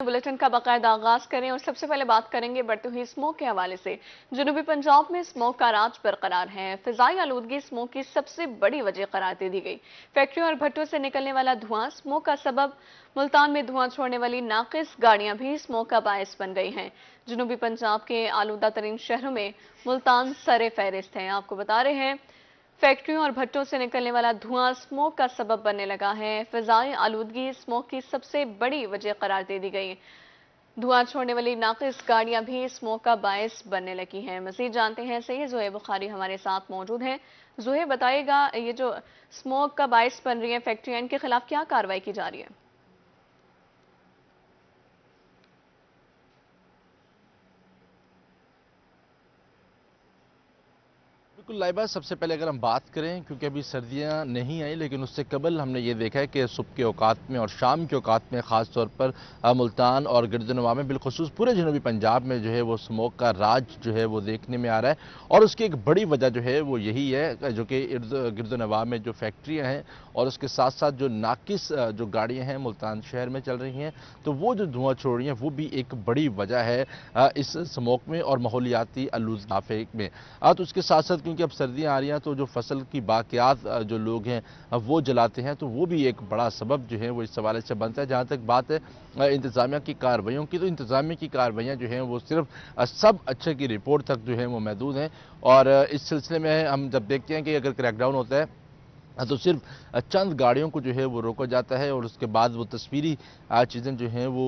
Bulletin का बाकायदा आगाज करें और सबसे पहले बात करेंगे बढ़ती हुई स्मोक के हवाले से। जनूबी पंजाब में स्मोक का राज बरकरार है। फिजाई आलूदगी स्मोक की सबसे बड़ी वजह करार दे दी गई। फैक्ट्रियों और भट्टों से निकलने वाला धुआं स्मोक का सबब। मुल्तान में धुआं छोड़ने वाली नाकिस गाड़ियां भी स्मोक का बायस बन गई हैं। जनूबी पंजाब के आलूदा तरीन शहरों में मुल्तान सरे फहरिस्त है। आपको बता रहे हैं, फैक्ट्रियों और भट्टों से निकलने वाला धुआं स्मोक का सबब बनने लगा है। फिजाई आलूदगी स्मोक की सबसे बड़ी वजह करार दे दी गई। धुआं छोड़ने वाली नाकिस गाड़ियां भी स्मोक का बायस बनने लगी हैं। मजीद जानते हैं सैयद ज़ोहैब बुखारी हमारे साथ मौजूद हैं। ज़ोहैब, बताइएगा, ये जो स्मोक का बायस बन रही है फैक्ट्रियां, इनके खिलाफ क्या कार्रवाई की जा रही है? बिल्कुल लाइबा, सबसे पहले अगर हम बात करें, क्योंकि अभी सर्दियां नहीं आई लेकिन उससे कबल हमने ये देखा है कि सुबह के औकात में और शाम के औकात में ख़ास तौर पर मुल्तान और गिरदनवा में बिलखुसूस पूरे जनूबी पंजाब में जो है वो स्मोक का राज जो है वो देखने में आ रहा है। और उसकी एक बड़ी वजह जो है वो यही है जो कि गिरदनवा में जो फैक्ट्रियाँ हैं और उसके साथ साथ जो नाकिस जो गाड़ियाँ हैं मुल्तान शहर में चल रही हैं, तो वो जो धुआं छोड़ रही हैं वो भी एक बड़ी वजह है इस स्मोक में और माहौलियाती आलूदगी में। तो उसके साथ साथ क्योंकि अब सर्दियाँ आ रही हैं तो जो फसल की बाक़ियात जो लोग हैं वो जलाते हैं, तो वो भी एक बड़ा सबब जो है वो इस हवाले से बनता है। जहाँ तक बात है इंतज़ामिया की कार्रवाइयों की, तो इंतज़ामिया की कार्रवाइयाँ जो हैं वो सिर्फ सब अच्छे की रिपोर्ट तक जो है वो महदूद हैं। और इस सिलसिले में हम जब देखते हैं कि अगर क्रैकडाउन होता है तो सिर्फ चंद गाड़ियों को जो है वो रोका जाता है और उसके बाद वो तस्वीरी चीज़ें जो हैं वो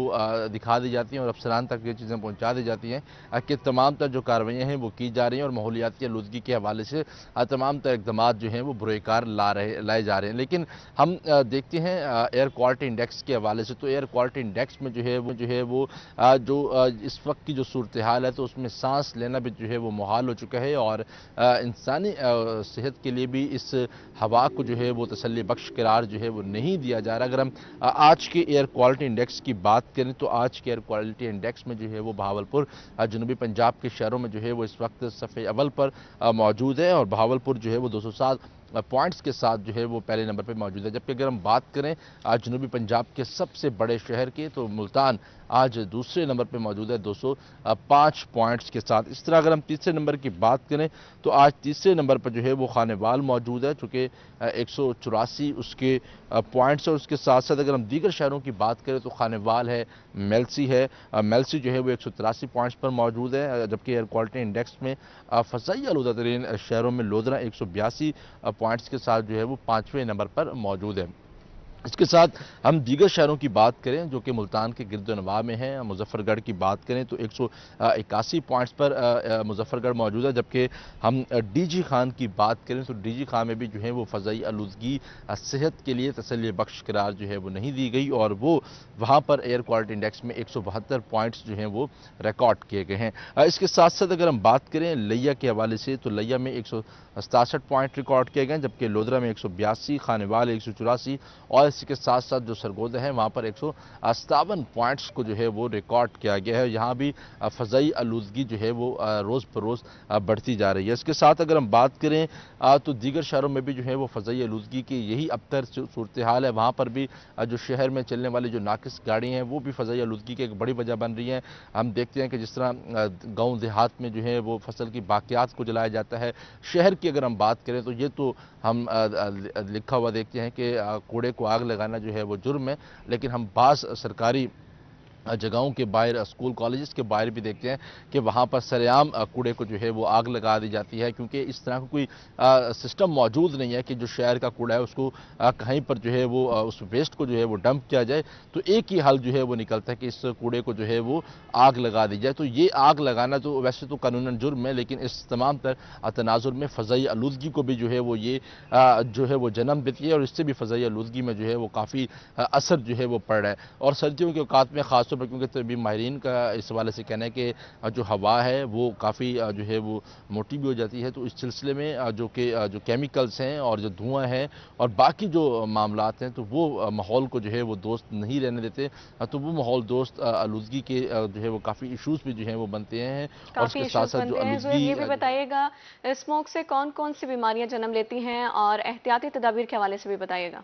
दिखा दी जाती हैं और अफसरान तक ये चीज़ें पहुंचा दी जाती हैं कि तमाम तर जो कार्रवाइयाँ हैं वो की जा रही हैं और माहौलियाती आलूदगी के हवाले से तमाम तर इकदाम जो हैं वो बुरेकार लाए जा रहे हैं। लेकिन हम देखते हैं एयर क्वालिटी इंडेक्स के हवाले से, तो एयर क्वालिटी इंडेक्स में जो है वो इस वक्त की जो सूरत हाल है तो उसमें सांस लेना भी जो है वो मुहाल हो चुका है और इंसानी सेहत के लिए भी इस हवा को जो है वो तसल्ली बख्श करार जो है वो नहीं दिया जा रहा। अगर हम आज के एयर क्वालिटी इंडेक्स की बात करें तो आज के एयर क्वालिटी इंडेक्स में जो है वो बहावलपुर जनूबी पंजाब के शहरों में जो है वो इस वक्त सफ़े अव्वल पर मौजूद है और बहावलपुर जो है वो 207 पॉइंट्स के साथ जो है वो पहले नंबर पर मौजूद है। जबकि अगर हम बात करें आज जनूबी पंजाब के सबसे बड़े शहर की, तो मुल्तान आज दूसरे नंबर पर मौजूद है 205 पॉइंट्स के साथ। इस तरह अगर हम तीसरे नंबर की बात करें तो आज तीसरे नंबर पर जो है वो खानेवाल मौजूद है, चूँकि 184 उसके पॉइंट्स और उसके साथ साथ अगर हम दीगर शहरों की बात करें तो खानेवाल है, मेलसी है। मेलसी जो है वो 183 पॉइंट्स पर मौजूद है। जबकि एयर क्वालिटी इंडेक्स में फ़ज़ाई आलूदा तरीन शहरों में लोधरा 182 पॉइंट्स के साथ जो है वो 5वें नंबर पर मौजूद है। इसके साथ हम दीगर शहरों की बात करें जो कि मुल्तान के गिरदनवा में हैं, मुजफ्फरगढ़ की बात करें तो 181 पॉइंट्स पर मुजफ्फरगढ़ मौजूद है। जबकि हम डीजी खान की बात करें तो डीजी खान में भी जो है वो फ़ज़ाई आलूदगी सेहत के लिए तसल्ली बख्श करार जो है वो नहीं दी गई और वो वहाँ पर एयर क्वालिटी इंडेक्स में 172 पॉइंट्स जो हैं वो रिकॉर्ड किए गए हैं। इसके साथ साथ अगर हम बात करें लिया के हवाले से तो लिया में 167 पॉइंट रिकॉर्ड किए गए, जबकि लोधरा में 182, खानेवाल 184 और इसी के साथ साथ जो सरगोदा है वहाँ पर 157 पॉइंट्स को जो है वो रिकॉर्ड किया गया है। यहाँ भी फ़ज़ाई आलूदगी जो है वो रोज़ बरोज़ बढ़ती जा रही है। इसके साथ अगर हम बात करें तो दीगर शहरों में भी जो है वो फ़ज़ाई आलूदगी की यही अबतर सूरत हाल है। वहाँ पर भी जो शहर में चलने वाली जो नाकिस गाड़ी हैं वो भी फ़ज़ाई आलूदगी की एक बड़ी वजह बन रही है। हम देखते हैं कि जिस तरह गाँव देहात में जो है वो फसल की बाक़ियात को जलाया जाता है, शहर की अगर हम बात करें तो ये तो हम लिखा हुआ देखते हैं कि कूड़े को आग लगाना जो है वो जुर्म है। लेकिन हम बाज़ सरकारी जगहों के बाहर, स्कूल कॉलेजेस के बाहर भी देखते हैं कि वहाँ पर सरेआम कूड़े को जो है वो आग लगा दी जाती है, क्योंकि इस तरह का कोई सिस्टम मौजूद नहीं है कि जो शहर का कूड़ा है उसको कहीं पर जो है वो उस वेस्ट को जो है वो डंप किया जाए। तो एक ही हल जो है वो निकलता है कि इस कूड़े को जो है वो आग लगा दी जाए। तो ये आग लगाना तो वैसे तो कानूनन जुर्म है, लेकिन इस तमाम तर तनाजुर में फ़ज़ाई आलूदगी को भी जो है वो ये जो है वो जन्म देती है और इससे भी फ़ज़ाई आलूदगी में जो है वो काफ़ी असर जो है वो पड़ रहा है। और सर्दियों के औकात में ख़ासतौर पर, क्योंकि तभी माहिरीन का इस हवाले से कहना है कि जो हवा है वो काफ़ी जो है वो मोटी भी हो जाती है। तो इस सिलसिले में जो केमिकल्स हैं और जो धुआं है और बाकी जो मामलात हैं तो वो माहौल को जो है वो दोस्त नहीं रहने देते। तो वो माहौल दोस्त आलूदगी के जो है वो काफ़ी इशूज़ भी जो हैं वो बनते हैं और काफी उसके साथ इश्यूज साथ जो बनते हैं। जोहेब, आलूदगी ये भी बताइएगा, स्मोक से कौन कौन सी बीमारियां जन्म लेती हैं और एहतियाती तदाबीर के हवाले से भी बताइएगा।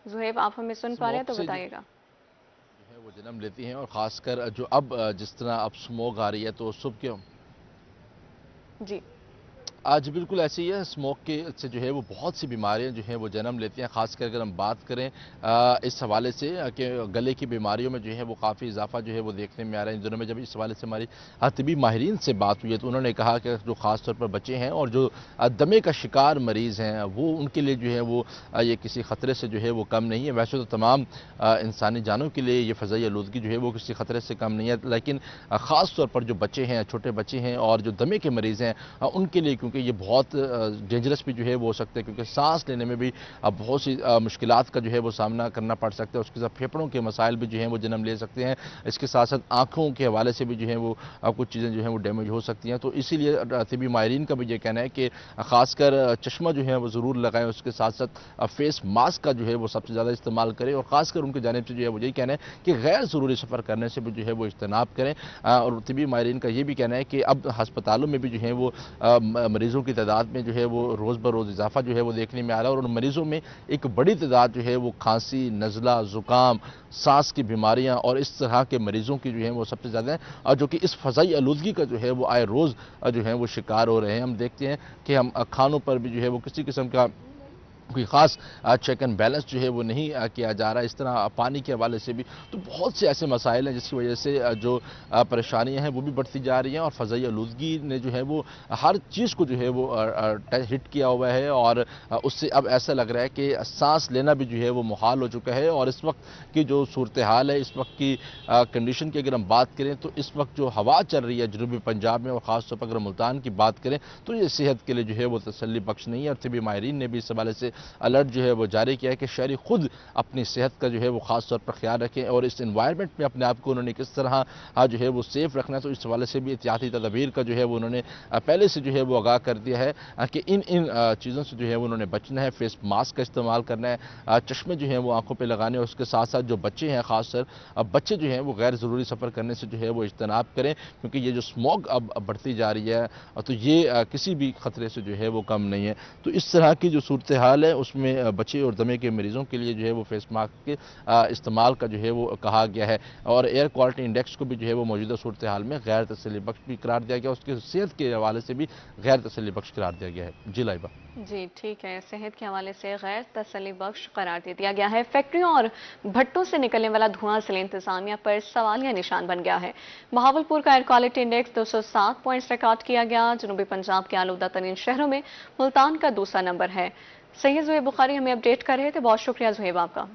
जुहेब, आप हमें सुन पा रहे हैं स्मोक तो से जो बताइएगा। है वो जन्म लेती हैं, और ख़ासकर जो अब जिस तरह अब स्मोक आ रही है, तो सुबह के जी। आज बिल्कुल ऐसे ही है। स्मोक के से जो है वो बहुत सी बीमारियां जो हैं वो जन्म लेती हैं। ख़ासकर अगर हम बात करें इस हवाले से कि गले की बीमारियों में जो है वो काफ़ी इजाफा जो है वो देखने में आ रहा है इन दिनों में। जब इस हवाले से हमारी तिबी माहिरीन से बात हुई है, तो उन्होंने कहा कि जो ख़ास तौर पर बच्चे हैं और जो दमे का शिकार मरीज़ हैं, वो उनके लिए जो है वो ये किसी ख़तरे से जो है वो कम नहीं है। वैसे तो तमाम इंसानी जानों के लिए ये फ़ज़ाई आलूदगी जो है वो किसी ख़तरे से कम नहीं है, लेकिन ख़ास तौर पर जो बच्चे हैं, छोटे बच्चे हैं और जो दमे के मरीज़ हैं, उनके लिए, क्योंकि ये बहुत डेंजरस भी जो है वो हो सकते हैं, क्योंकि सांस लेने में भी बहुत सी मुश्किलात का जो है वो सामना करना पड़ सकता है। उसके साथ फेफड़ों के मसाइल भी जो हैं वो जन्म ले सकते हैं। इसके साथ साथ आँखों के हवाले से भी जो है वो कुछ चीज़ें जो हैं वो डैमेज हो सकती हैं। तो इसीलिए तिबी माहिरीन का भी ये कहना है कि ख़ासकर चश्मा जो है वो ज़रूर लगाएं। उसके साथ साथ फेस मास्क का जो है वो सबसे ज़्यादा इस्तेमाल करें, और ख़ासकर उनकी जानिब से जो है वो यही कहना है कि गैर ज़रूरी सफ़र करने से भी जो है वो इज्तनाब करें। और तिबी माहिरीन का ये भी कहना है कि अब अस्पतालों में भी जो है वो मरीज़ों की तादाद में जो है वो रोज़ ब रोज़ इजाफा जो है वो देखने में आ रहा है, और उन मरीज़ों में एक बड़ी तादाद जो है वो खांसी, नज़ला, ज़ुकाम, सांस की बीमारियां और इस तरह के मरीज़ों की जो है वो सबसे ज़्यादा हैं, और जो कि इस फ़ज़ाई आलूदगी का जो है वो आए रोज़ जो है वो शिकार हो रहे हैं। हम देखते हैं कि हम खानों पर भी जो है वो किसी किस्म का कोई ख़ास चेक एंड बैलेंस जो है वो नहीं किया जा रहा है। इस तरह पानी के हवाले से भी तो बहुत से ऐसे मसाइल हैं जिसकी वजह से जो परेशानियां हैं वो भी बढ़ती जा रही हैं, और फ़ज़ाई आलूदगी ने जो है वो हर चीज़ को जो है वो हिट किया हुआ है, और उससे अब ऐसा लग रहा है कि सांस लेना भी जो है वो मुहाल हो चुका है। और इस वक्त की जो सूरत हाल है, इस वक्त की कंडीशन की अगर हम बात करें, तो इस वक्त जो हवा चल रही है जनूबी पंजाब में, और ख़ास तौर पर अगर मुल्तान की बात करें, तो ये सेहत के लिए जो है वो तसल्ली बख्श नहीं है। और तिबी माहिरीन ने भी इस हवाले से अलर्ट जो है वो जारी किया है कि शहरी खुद अपनी सेहत का जो है वो ख़ास तौर पर ख्याल रखें, और इस इन्वायरमेंट में अपने आप को उन्होंने किस तरह जो है वो सेफ रखना है। तो इस हवाले से भी एहतियाती तदबीर का जो है वो उन्होंने पहले से जो है वो आगाह कर दिया है कि इन इन चीज़ों से जो है वो उन्होंने बचना है। फेस मास्क का इस्तेमाल करना है, चश्मे जो हैं वो आंखों पर लगाने, और उसके साथ साथ जो बच्चे हैं, ख़ासकर बच्चे जो हैं वो गैर ज़रूरी सफ़र करने से जो है वो इज्तनाब करें, क्योंकि ये जो स्मोक अब बढ़ती जा रही है, तो ये किसी भी ख़तरे से जो है वो कम नहीं है। तो इस तरह की जो सूरत हाल है उसमें बच्चे और दमे के मरीज़ों के लिए जो है वो फेस मास्क के इस्तेमाल का जो है वो कहा गया है, और एयर क्वालिटी इंडेक्स को भी जो है वो मौजूदा सूरत हाल में गैर तसल्ली बख्श भी करार दिया गया, उसकी सेहत के हवाले से भी गैर तसल्ली बख्श करार दिया गया है। जी लाइबा। जी ठीक है, सेहत के हवाले से गैर तसल्ली बख्श करार दे दिया गया है। फैक्ट्रियों और भट्टों से निकलने वाला धुआं जिले इंतजामिया पर सवालिया निशान बन गया है। बहावलपुर का air quality index 207 points record किया गया। जनूबी पंजाब के आलूदा तरीन शहरों में मुल्तान का दूसरा नंबर है। सैयद ज़ुहैब बुखारी हमें अपडेट कर रहे थे, बहुत शुक्रिया ज़ुहैब आपका।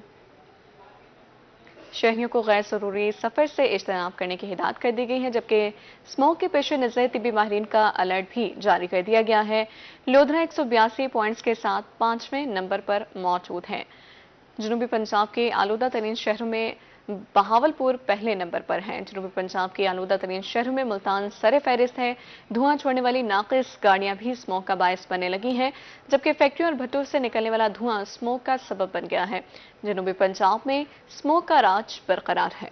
शहरियों को गैर ज़रूरी सफ़र से इज्तनाब करने की हिदायत कर दी गई है, जबकि स्मोक के पेश नज़र तिबी माहिरीन का अलर्ट भी जारी कर दिया गया है। लोधरा 182 पॉइंट्स के साथ 5वें नंबर पर मौजूद है। जनूबी पंजाब के आलूदा तरीन शहरों में बहावलपुर पहले नंबर पर है। जनूबी पंजाब के आलूदा तरीन शहरों में मुल्तान सरे फहरिस्त है। धुआं छोड़ने वाली नाकिस गाड़ियां भी स्मोक का बायस बनने लगी हैं, जबकि फैक्ट्रियों और भट्टों से निकलने वाला धुआं स्मोक का सबब बन गया है। जनूबी पंजाब में स्मोक का राज बरकरार है।